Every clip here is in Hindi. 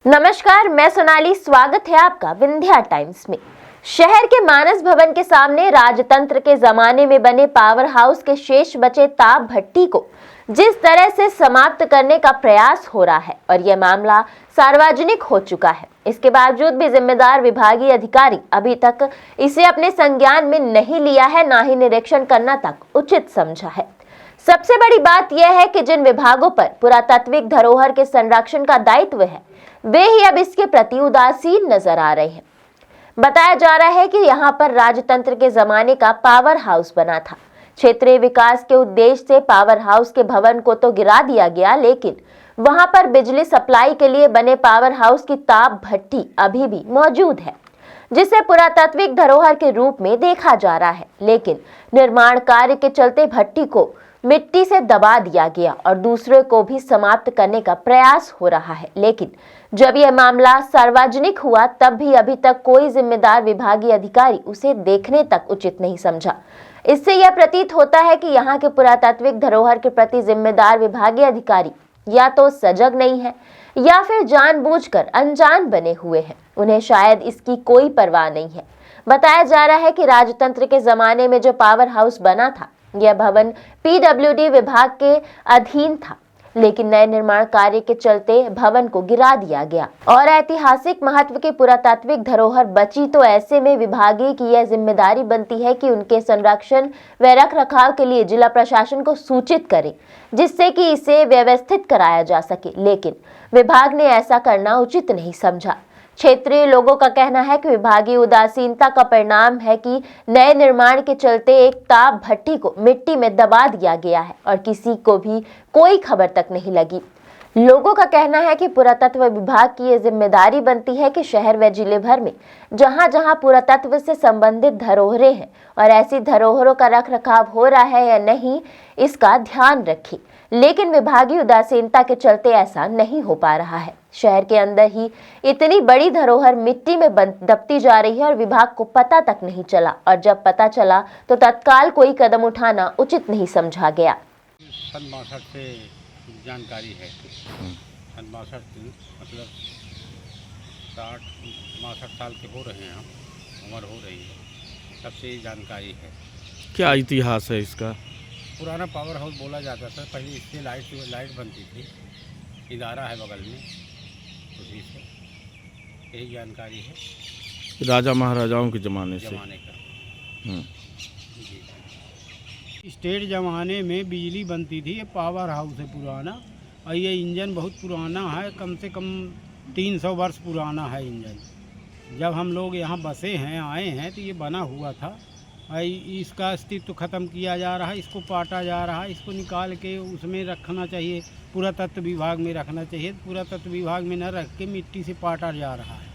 नमस्कार, मैं सोनाली। स्वागत है आपका विंध्या टाइम्स में। शहर के मानस भवन के सामने राजतंत्र के जमाने में बने पावर हाउस के शेष बचे ताप भट्टी को जिस तरह से समाप्त करने का प्रयास हो रहा है और यह मामला सार्वजनिक हो चुका है, इसके बावजूद भी जिम्मेदार विभागीय अधिकारी अभी तक इसे अपने संज्ञान में नहीं लिया है, ना ही निरीक्षण करना तक उचित समझा है। सबसे बड़ी बात यह है कि जिन विभागों पर पुरातात्विक धरोहर के संरक्षण का दायित्व है, वे ही अब इसके प्रति उदासीन नजर आ रहे हैं। बताया जा रहा है कि यहाँ पर राजतंत्र के जमाने का पावर हाउस बना था। क्षेत्रीय विकास के उद्देश्य से पावर हाउस के भवन को तो गिरा दिया गया, लेकिन वहां पर बिजली सप्लाई के लिए बने पावर हाउस की ताप भट्टी अभी भी मौजूद है, जिसे पुरातात्विक धरोहर के रूप में देखा जा रहा है। लेकिन निर्माण कार्य के चलते भट्टी को मिट्टी से दबा दिया गया और दूसरे को भी समाप्त करने का प्रयास हो रहा है। लेकिन जब यह मामला सार्वजनिक हुआ, तब भी अभी तक कोई जिम्मेदार विभागीय अधिकारी उसे देखने तक उचित नहीं समझा। इससे यह प्रतीत होता है कि यहाँ के पुरातात्विक धरोहर के प्रति जिम्मेदार विभागीय अधिकारी या तो सजग नहीं है या फिर जानबूझकर अनजान बने हुए हैं। उन्हें शायद इसकी कोई परवाह नहीं है। बताया जा रहा है कि राजतंत्र के जमाने में जो पावर हाउस बना था, यह भवन पीडब्ल्यूडी विभाग के अधीन था, लेकिन नए निर्माण कार्य के चलते भवन को गिरा दिया गया और ऐतिहासिक महत्व की पुरातात्विक धरोहर बची तो ऐसे में विभागीय की यह जिम्मेदारी बनती है कि उनके संरक्षण व रखरखाव के लिए जिला प्रशासन को सूचित करें, जिससे कि इसे व्यवस्थित कराया जा सके। लेकिन विभाग ने ऐसा करना उचित नहीं समझा। क्षेत्रीय लोगों का कहना है कि विभागीय उदासीनता का परिणाम है कि नए निर्माण के चलते एक ताप भट्टी को मिट्टी में दबा दिया गया है और किसी को भी कोई खबर तक नहीं लगी। लोगों का कहना है कि पुरातत्व विभाग की यह जिम्मेदारी बनती है कि शहर व जिले भर में जहां जहां पुरातत्व से संबंधित धरोहरें हैं और ऐसी धरोहरों का रखरखाव हो रहा है या नहीं, इसका ध्यान रखें। लेकिन विभागीय उदासीनता के चलते ऐसा नहीं हो पा रहा है। शहर के अंदर ही इतनी बड़ी धरोहर मिट्टी में दबती जा रही है और विभाग को पता तक नहीं चला, और जब पता चला तो तत्काल कोई कदम उठाना उचित नहीं समझा गया। सन 62 से जानकारी है। सन 62 मतलब 60-62 साल के हो रहे हैं, हम उम्र हो रही है, तब से ये जानकारी है। क्या इतिहास है इसका? पुराना पावर हाउस बोला जाता था। पहले इससे लाइट बनती थी। इदारा है बगल में, उसी से यही जानकारी है। राजा महाराजाओं के ज़माने का जी। स्टेट ज़माने में बिजली बनती थी। ये पावर हाउस है पुराना, और ये इंजन बहुत पुराना है, कम से कम 300 वर्ष पुराना है इंजन। जब हम लोग यहाँ बसे हैं, आए हैं, तो ये बना हुआ था। इसका अस्तित्व ख़त्म किया जा रहा है, इसको पाटा जा रहा है, इसको निकाल के उसमें रखना चाहिए, पुरातत्व विभाग में रखना चाहिए। पुरातत्व विभाग में न रख के मिट्टी से पाटा जा रहा है,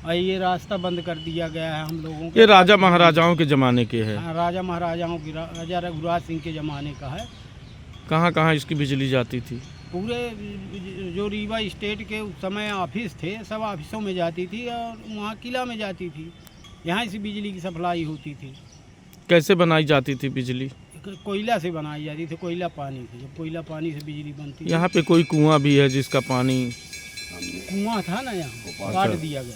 और ये रास्ता बंद कर दिया गया है हम लोगों को। ये राजा महाराजाओं के ज़माने के है? हाँ, राजा महाराजाओं की, राजा रघुराज सिंह के ज़माने का है। कहाँ कहाँ इसकी बिजली जाती थी? पूरे जो रीवा स्टेट के उस समय ऑफिस थे, सब ऑफिसों में जाती थी, और वहाँ किला में जाती थी। यहाँ से बिजली की सप्लाई होती थी। कैसे बनाई जाती थी बिजली? कोयला से बनाई जाती थी, कोयला पानी से। जब कोयला पानी से बिजली बनती। यहाँ पे कोई कुआं भी है जिसका पानी? कुआं था ना, यहाँ काट दिया गया।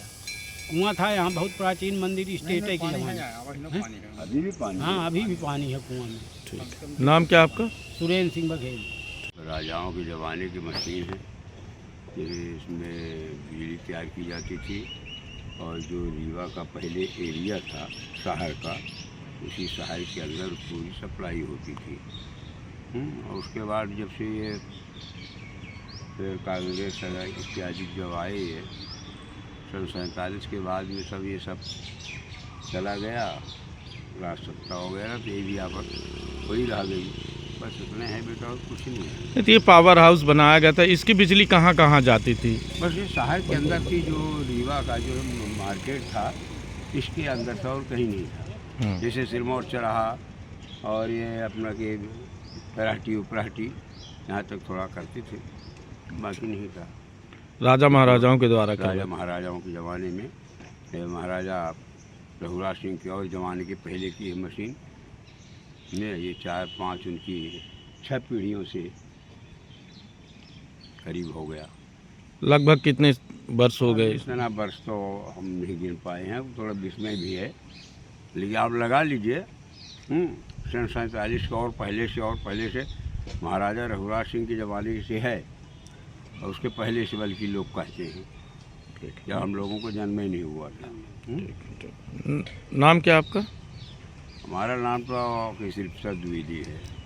कुआं था यहाँ, बहुत प्राचीन मंदिर स्टेट है की जमाने। अभी भी पानी? हाँ, अभी भी पानी है कुआं में। ठीक। नाम क्या आपका? सुरेंद्र सिंह बघेल। राजाओं के ज़माने की मशीन है, इसमें बिजली तैयार की जाती थी। और जो रीवा का पहले एरिया था शहर का, उसी शहर के अंदर पूरी सप्लाई होती थी। और उसके बाद जब से ये फिर कांग्रेस इत्यादि जब आए, ये सन 47 के बाद में सब ये सब चला गया, राज सत्ता हो गया, तो ये भी आपस वही रह गई। बस इतने हैं बेटा, और कुछ नहीं है। तो ये पावर हाउस बनाया गया था, इसकी बिजली कहाँ कहाँ जाती थी? बस ये शहर के अंदर थी, जो रीवा का जो मार्केट था, इसके अंदर था और कहीं नहीं था। जैसे सिरमौर चढ़ा और ये अपना के पराठी उपराठी, यहाँ तक थोड़ा करते थे, बाकी नहीं था। राजा महाराजाओं के द्वारा? राजा महाराजाओं के ज़माने में, महाराजा रघुराज सिंह के और ज़माने के पहले की मशीन में ये 4-5 उनकी 6 पीढ़ियों से करीब हो गया। लगभग कितने वर्ष हो गए? इतना वर्ष तो हम नहीं गिन पाए हैं, थोड़ा विस्मय भी है, लेकिन आप लगा लीजिए 47 का और पहले से महाराजा रघुराज सिंह के ज़माने से है, और उसके पहले से बल्कि लोग कहते हैं, जब हम लोगों को जन्म ही नहीं हुआ था। नाम क्या आपका? हमारा नाम तो सिर्फ द्विवेदी है।